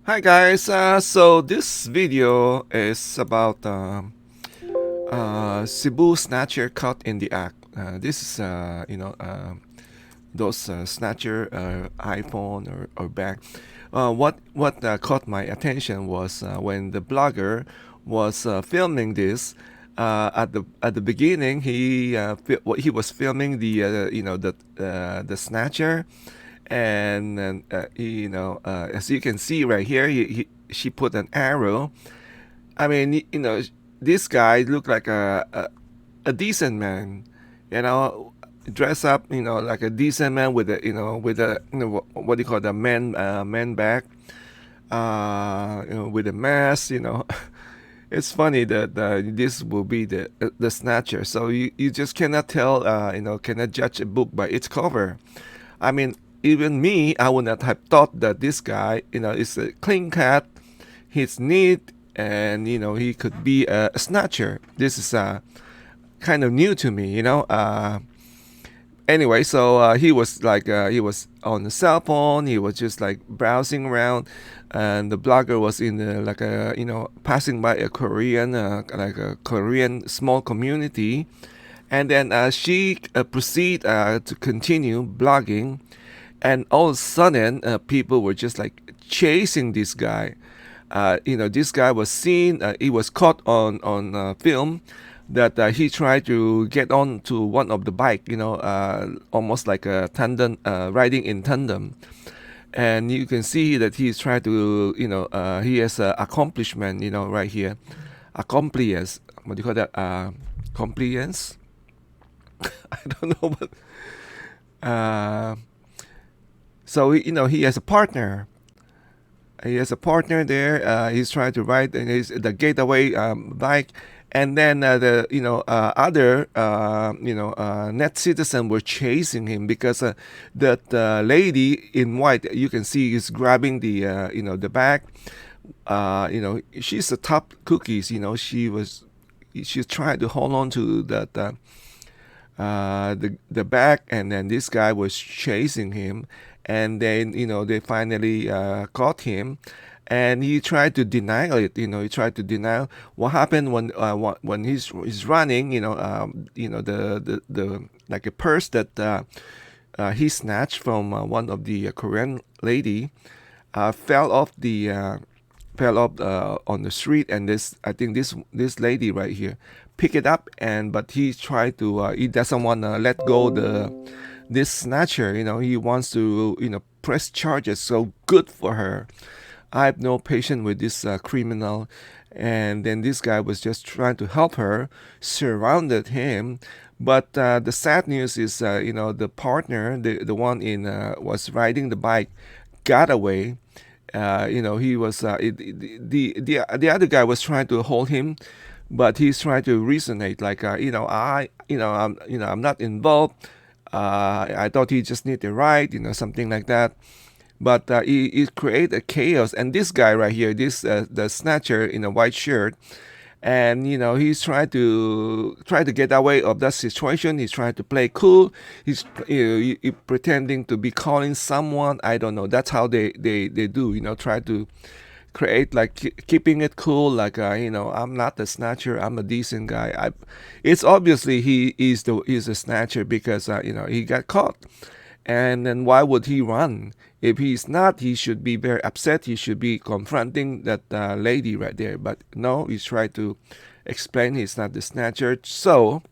Hi guys, so this video is about Cebu Snatcher caught in the act. This is those Snatcher iPhone or bag. What caught my attention was when the blogger was filming this. At the beginning, he was filming the Snatcher, and as you can see right here, she put an arrow. I mean, this guy looked like a decent man, you know, dress up, like a decent man with a what do you call the man bag, with a mask, It's funny that this will be the Snatcher. So you just cannot tell, cannot judge a book by its cover. I mean, even me, I would not have thought that this guy, is a clean cut. He's neat, and he could be a snatcher. This is kind of new to me. Anyway, so he was on the cell phone. He was just like browsing around, and the blogger was in like a passing by a Korean like a Korean small community, and then she proceed to continue blogging, and all of a sudden people were just like chasing this guy. This guy was seen. He was caught on film that he tried to get on to one of the bike. Almost like a tandem, riding in tandem. And you can see that he's trying to, he has accomplishment, right here, accompliance. What do you call that? Compliance. I don't know, but uh, so he has a partner. He has a partner there. He's trying to ride in the getaway bike, and then the other net citizen were chasing him because that lady in white, you can see, is grabbing the bag. She's the top cookies. She's trying to hold on to that. The bag, and then this guy was chasing him, and then they finally caught him, and he tried to deny it. He tried to deny what happened when he's running. The like a purse that he snatched from one of the Korean lady fell off the fell off on the street, and I think this lady right here pick it up, and but he tried to he doesn't want to let go this snatcher. He wants to press charges. So good for her. I have no patience with this criminal. And then this guy was just trying to help her, surrounded him. But the sad news is, the partner, the one in was riding the bike, got away. He was the other guy was trying to hold him, but he's trying to resonate like, I'm not involved. I thought he just need the ride, something like that. But it create a chaos. And this guy right here, this the snatcher in a white shirt, and he's trying to get away of that situation. He's trying to play cool. He's pretending to be calling someone. I don't know. That's how they do. Try to create like keeping it cool. Like I'm not the snatcher. I'm a decent guy. It's obviously he's a snatcher because he got caught. And then why would he run? If he's not, he should be very upset. He should be confronting that lady right there. But no, he's trying to explain he's not the snatcher. So,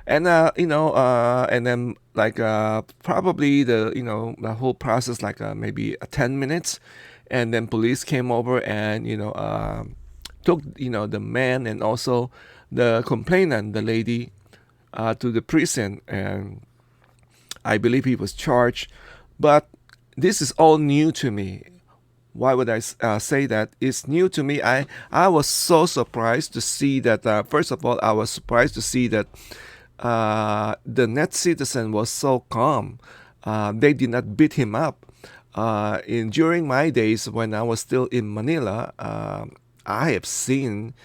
and then like probably the whole process like maybe 10 minutes, and then police came over and took the man and also the complainant, the lady, to the prison, and I believe he was charged. But this is all new to me. Why would I say that? It's new to me. I was so surprised to see that. First of all, I was surprised to see that the net citizen was so calm. They did not beat him up. During my days when I was still in Manila, I have seen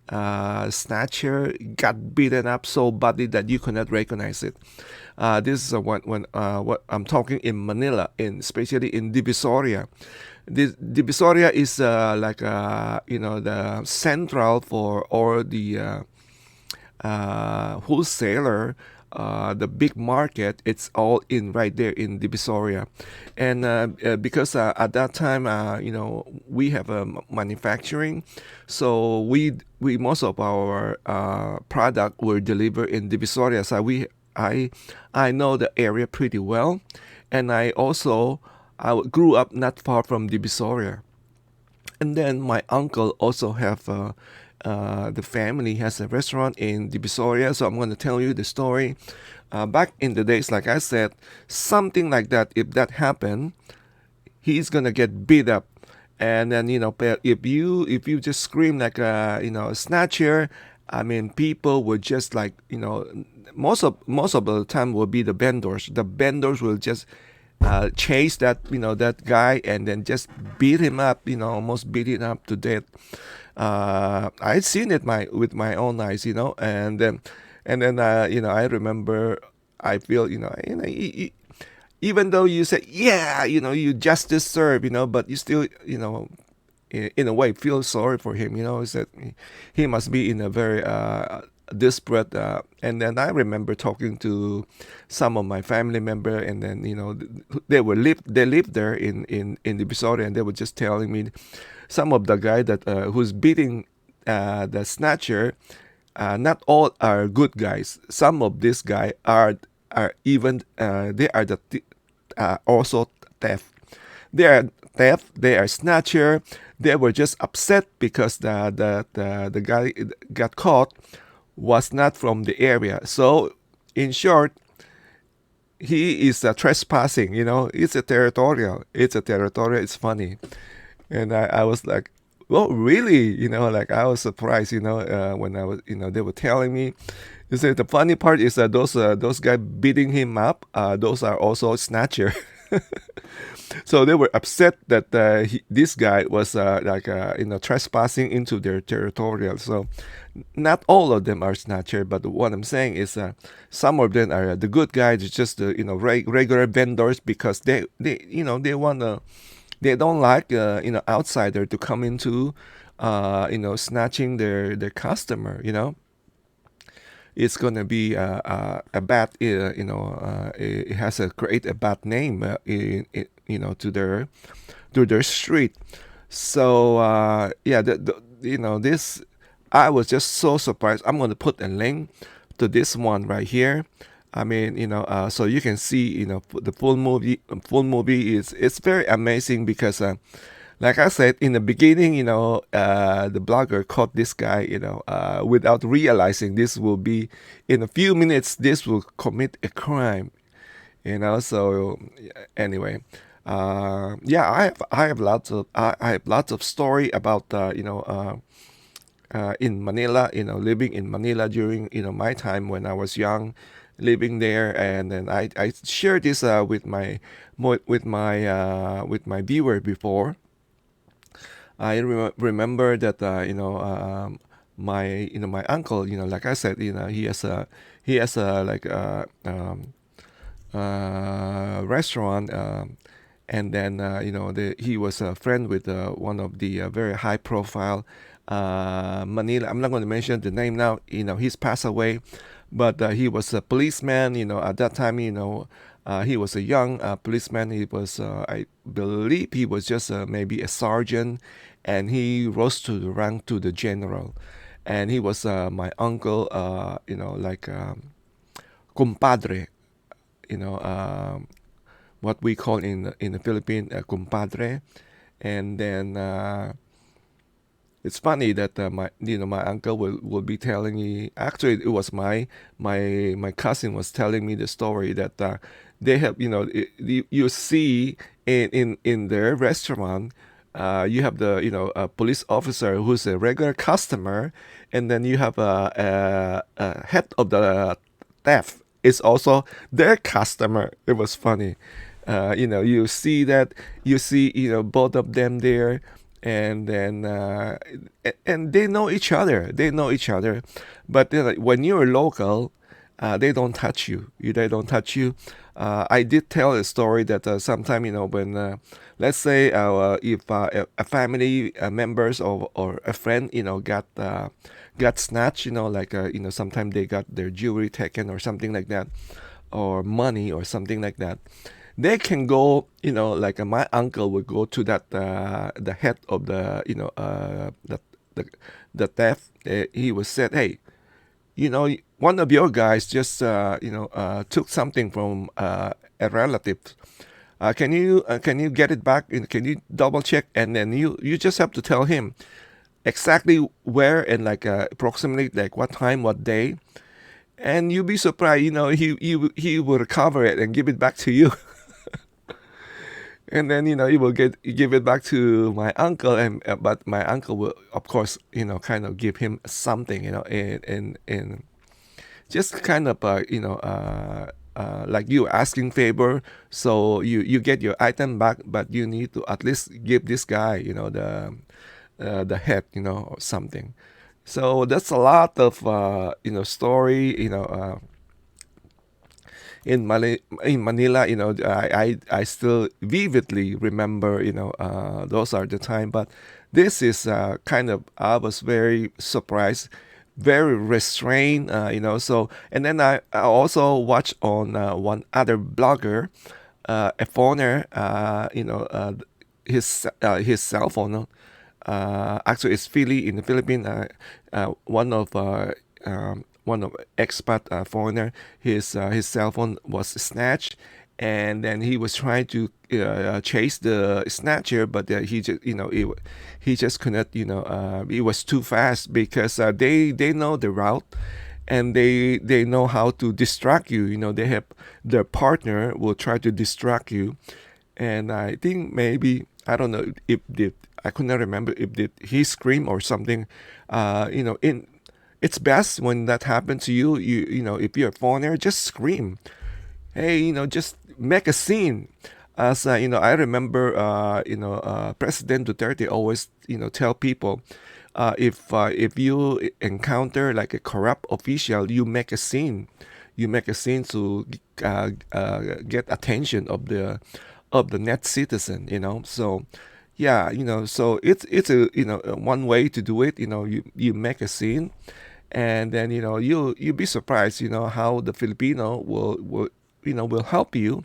Snatcher got beaten up so badly that you could not recognize it. This is when what I'm talking in Manila, especially in Divisoria. the Divisoria is like the central for all the wholesaler, the big market. It's all in right there in Divisoria, and because at that time, we have a manufacturing, so we most of our product were delivered in Divisoria. So I I know the area pretty well, and I grew up not far from Divisoria. And then my uncle also have the family has a restaurant in Divisoria. So I'm going to tell you the story. Back in the days, like I said, something like that. If that happened, he's gonna get beat up. And then but if you just scream like a snatcher, I mean people would just like most of the time will be the vendors. The vendors will just chase that guy and then just beat him up, almost beat him up to death. I'd seen it with my own eyes, and then I remember I feel even though you say yeah, you just deserve, but you still in a way feel sorry for him. Is that he must be in a very desperate. And then I remember talking to some of my family member, and then they lived there in the Divisoria, and they were just telling me some of the guy that who's beating the snatcher. Not all are good guys. Some of these guys are even they are also theft. They are theft. They are snatcher. They were just upset because the guy got caught was not from the area. So in short, he is trespassing. It's a territorial. It's a territorial. It's funny, and I was like, well, really, like I was surprised, when I was, they were telling me. You say the funny part is that those guys beating him up, those are also snatcher. So they were upset that this guy was trespassing into their territorial. So not all of them are snatcher, but what I'm saying is some of them are the good guys. It's just the regular vendors because they wanna they don't like outsider to come into snatching their customer. It's gonna be a bad it has a create a bad name to their street. So yeah, this I was just so surprised. I'm gonna put a link to this one right here. I mean, so you can see, the full movie. Full movie is it's very amazing because like I said in the beginning, the blogger caught this guy, without realizing this will be in a few minutes. This will commit a crime, So anyway, yeah, I have lots of story about in Manila, living in Manila during my time when I was young, living there, and then I shared this with my viewer before. I remember that my uncle, like I said, he has a like restaurant, and then he was a friend with one of the very high profile Manila. I'm not going to mention the name now. He's passed away, but he was a policeman. At that time, he was a young policeman. He was, I believe, he was just maybe a sergeant, and he rose to the rank to the general. And he was my uncle, like compadre, you know, what we call in the Philippines compadre. And then it's funny that my uncle will be telling me. Actually, it was my cousin was telling me the story that they have you see in their restaurant. You have the a police officer who's a regular customer, and then you have a head of the theft is also their customer. It was funny. You see that you see both of them there, and then and they know each other. They know each other, but like, when you're local, they don't touch you. They don't touch you. I did tell a story that sometime, when let's say if a family members or a friend, got snatched, like sometimes they got their jewelry taken or something like that, or money or something like that. They can go, like my uncle would go to that the head of the the the theft. He was said, hey, one of your guys just took something from a relative. Can you get it back? Can you double check? And then you just have to tell him exactly where and like approximately like what time, what day, and you'll be surprised. He will recover it and give it back to you. And then he will give it back to my uncle, and but my uncle will of course kind of give him something, and just kind of like you asking favor, so you get your item back, but you need to at least give this guy the head, or something. So that's a lot of story, in Manila. I still vividly remember, those are the time. But this is kind of, I was very surprised, very restrained, So, and then I also watched on one other blogger, a foreigner, his cell phone. Actually, it's Philly in the Philippines. One of expat foreigner, his cell phone was snatched, and then he was trying to chase the snatcher, but he just he just couldn't. It was too fast because they know the route, and they know how to distract you. They have their partner will try to distract you, and I think maybe I don't know if did I could not remember if did he scream or something. In It's best when that happens to you. If you're a foreigner, just scream. Hey, just make a scene. As I remember, President Duterte always, tell people, if you encounter like a corrupt official, you make a scene. You make a scene to get attention of the net citizen. So yeah, so it's a one way to do it. You make a scene, and then you'll be surprised how the Filipino will help you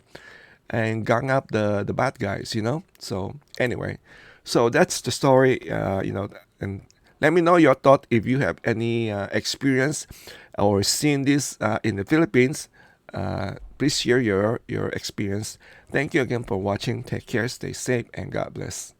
and gang up the bad guys. So anyway, so that's the story. And let me know your thought if you have any experience or seen this in the Philippines. Please share your experience. Thank you again for watching. Take care, stay safe, and God bless.